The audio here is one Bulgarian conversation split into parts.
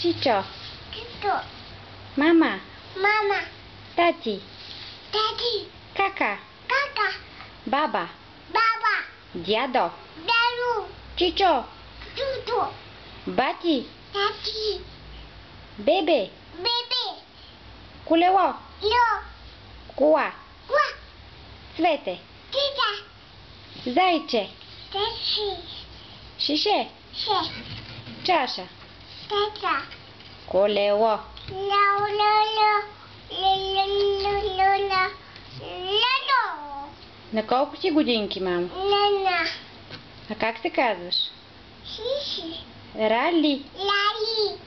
Чичо. Чичо. Мама. Мама. Тати. Тати. Кака. Кака. Баба. Баба. Дядо. Дядо. Чичо. Чичо. Бати. Тати. Бебе. Бебе. Колело. Ло. Кола. Кола. Цвете. Тита. Зайче. Тачи. Шише. Ше. Чаша. Тата. Колело. Ло, ло, ло. Ло, ло, ло, ло, ло. Ло. На колко си годинки, мамо? Нана. А как се казваш? Сиши. Рали. Лали.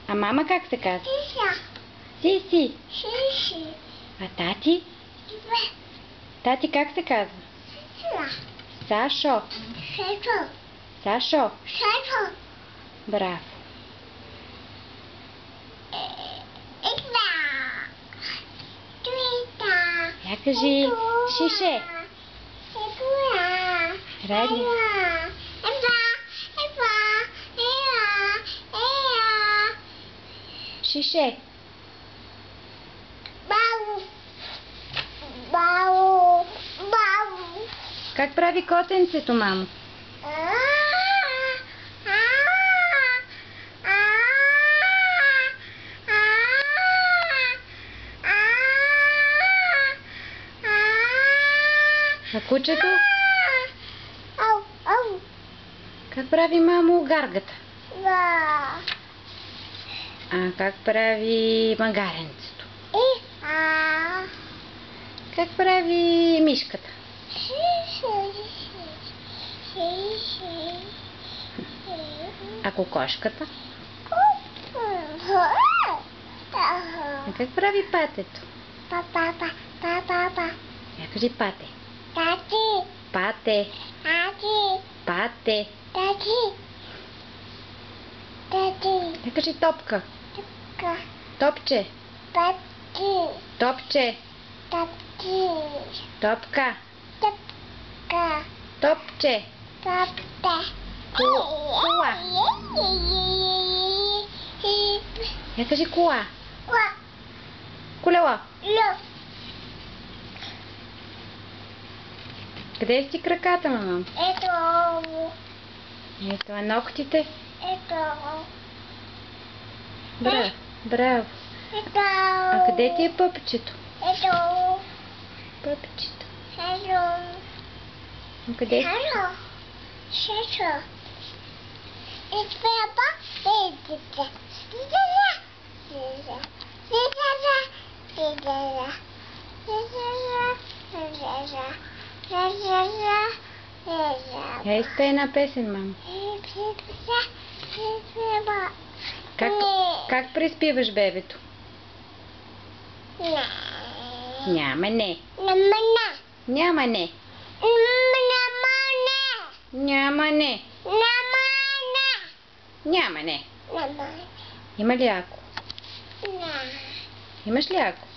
А мама как се казва? Сиша. Сиси. Сиши. А тати? Ива. Тати как се казва? Сила. Сашо. Шето. Сашо. Шето. Браво. Иква. Туита. Я кажи шише. Иква. Рали. Ева. Ева. Ева. Ева. Ева. Шише. Бау. Бау. Бау. Как прави котенцето, мамо? А кучето? Ау, ау. Как прави, мамо, гаргата? Ва. А как прави магаренцето? И а. Как прави мишката? А кокошката? А как прави патето? Я кажи пате. Пате. Пате. Я кажи топка. Топче. Топче. Топка. Топче. Кола. Я кажи кола. Колело. Къде си краката, мама? Ето, а ногтите? Браво. Браво. А къде ти е пъпчето? Пъпчето. А къде? Я изпей една песен, мамо. Как преспиваш бебето? Няма не. Няма не. Няма не. Няма не. Има ли ако? Имаш ли ако?